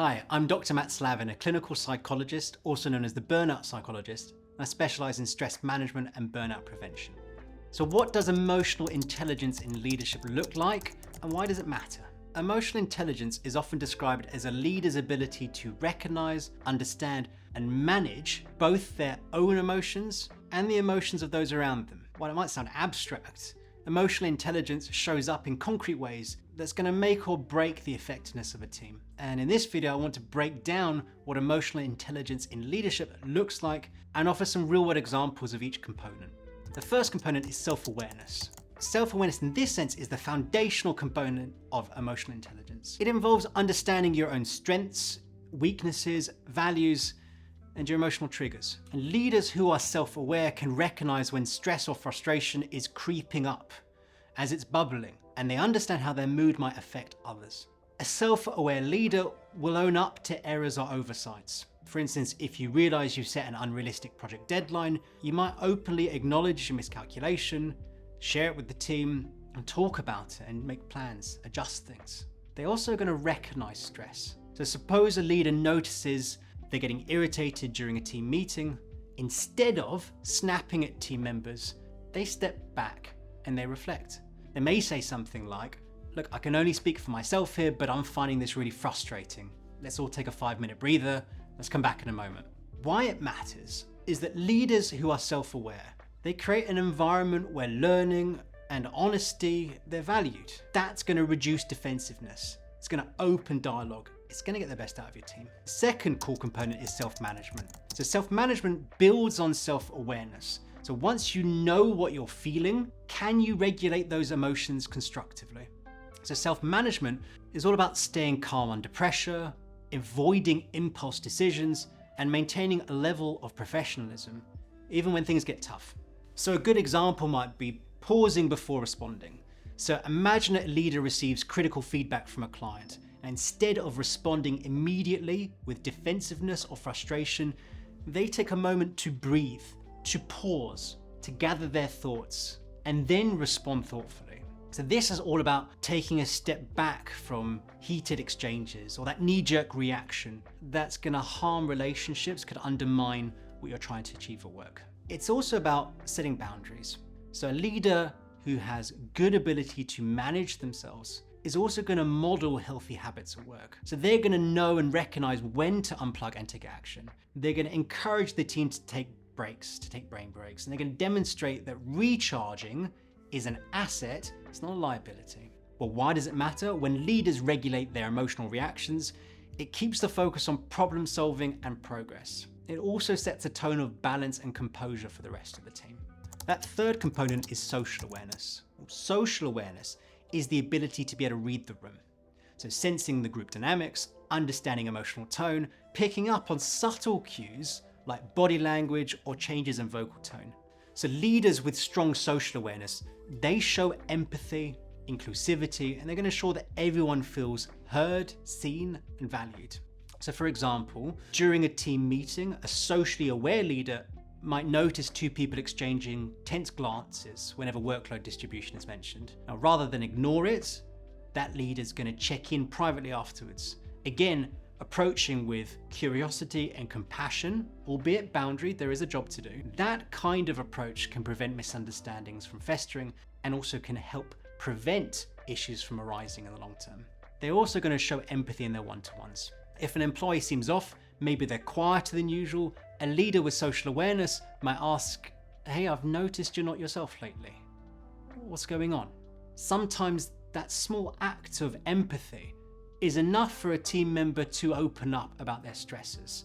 Hi, I'm Dr Matt Slavin, a clinical psychologist, also known as the Burnout Psychologist. I specialise in stress management and burnout prevention. So what does emotional intelligence in leadership look like, and why does it matter? Emotional intelligence is often described as a leader's ability to recognise, understand, and manage both their own emotions and the emotions of those around them. While it might sound abstract, emotional intelligence shows up in concrete ways that's going to make or break the effectiveness of a team. And in this video, I want to break down what emotional intelligence in leadership looks like and offer some real-world examples of each component. The first component is self-awareness. Self-awareness in this sense is the foundational component of emotional intelligence. It involves understanding your own strengths, weaknesses, values, and your emotional triggers. And leaders who are self-aware can recognize when stress or frustration is creeping up as it's bubbling, and they understand how their mood might affect others. A self-aware leader will own up to errors or oversights. For instance, if you realize you set an unrealistic project deadline, you might openly acknowledge your miscalculation, share it with the team, and talk about it and make plans, adjust things. They're also going to recognize stress. So suppose a leader notices they're getting irritated during a team meeting. Instead of snapping at team members, they step back and they reflect. They may say something like, look, I can only speak for myself here, but I'm finding this really frustrating. Let's all take a 5-minute breather. Let's come back in a moment. Why it matters is that leaders who are self-aware, they create an environment where learning and honesty, they're valued. That's going to reduce defensiveness. It's going to open dialogue. It's going to get the best out of your team. The second core component is self-management. So self-management builds on self-awareness. So once you know what you're feeling, can you regulate those emotions constructively? So self-management is all about staying calm under pressure, avoiding impulse decisions, and maintaining a level of professionalism, even when things get tough. So a good example might be pausing before responding. So imagine a leader receives critical feedback from a client, and instead of responding immediately with defensiveness or frustration, they take a moment to breathe, to pause, to gather their thoughts, and then respond thoughtfully. So this is all about taking a step back from heated exchanges or that knee-jerk reaction that's going to harm relationships, could undermine what you're trying to achieve at work. It's also about setting boundaries. So a leader who has good ability to manage themselves is also going to model healthy habits at work. So they're going to know and recognize when to unplug and take action. They're going to encourage the team to take breaks, to take brain breaks, and they're going to demonstrate that recharging is an asset, it's not a liability. Well, why does it matter? When leaders regulate their emotional reactions, it keeps the focus on problem solving and progress. It also sets a tone of balance and composure for the rest of the team. That third component is social awareness. Social awareness is the ability to be able to read the room. So sensing the group dynamics, understanding emotional tone, picking up on subtle cues like body language or changes in vocal tone. So leaders with strong social awareness, they show empathy, inclusivity, and they're going to ensure that everyone feels heard, seen, and valued. So for example, during a team meeting, a socially aware leader might notice two people exchanging tense glances whenever workload distribution is mentioned. Now, rather than ignore it, that leader's going to check in privately afterwards. Again, approaching with curiosity and compassion, albeit boundary, there is a job to do. That kind of approach can prevent misunderstandings from festering and also can help prevent issues from arising in the long term. They're also going to show empathy in their one-to-ones. If an employee seems off, maybe they're quieter than usual, a leader with social awareness might ask, hey, I've noticed you're not yourself lately. What's going on? Sometimes that small act of empathy is enough for a team member to open up about their stresses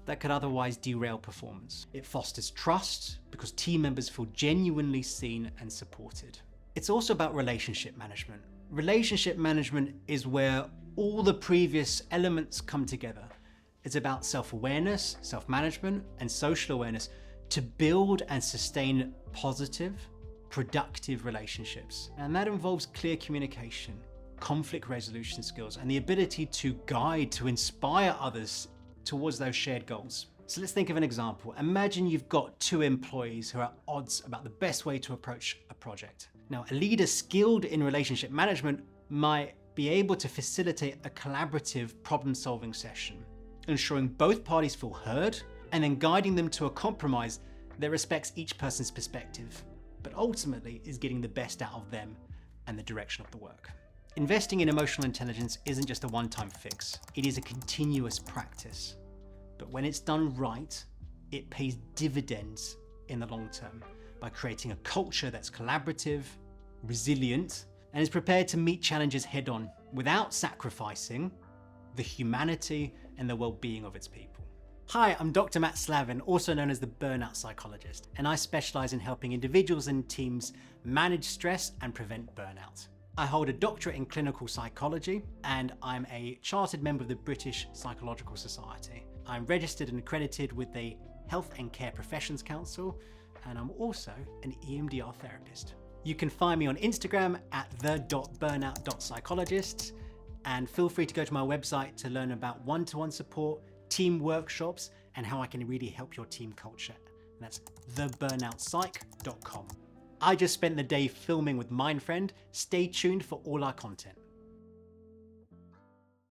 that could otherwise derail performance. It fosters trust because team members feel genuinely seen and supported. It's also about relationship management. Relationship management is where all the previous elements come together. It's about self-awareness, self-management, and social awareness to build and sustain positive, productive relationships. And that involves clear communication, conflict resolution skills, and the ability to guide, to inspire others towards those shared goals. So let's think of an example. Imagine you've got two employees who are at odds about the best way to approach a project. Now, a leader skilled in relationship management might be able to facilitate a collaborative problem-solving session, ensuring both parties feel heard, and then guiding them to a compromise that respects each person's perspective, but ultimately is getting the best out of them and the direction of the work. Investing in emotional intelligence isn't just a one-time fix. It is a continuous practice. But when it's done right, it pays dividends in the long term by creating a culture that's collaborative, resilient, and is prepared to meet challenges head-on without sacrificing the humanity and the well-being of its people. Hi, I'm Dr. Matt Slavin, also known as the Burnout Psychologist, and I specialize in helping individuals and teams manage stress and prevent burnout. I hold a doctorate in clinical psychology, and I'm a chartered member of the British Psychological Society. I'm registered and accredited with the Health and Care Professions Council, and I'm also an EMDR therapist. You can find me on Instagram at the.burnout.psychologist, and feel free to go to my website to learn about one-to-one support, team workshops, and how I can really help your team culture. And that's theburnouttpsych.com. I just spent the day filming with Mindfriend. Stay tuned for all our content.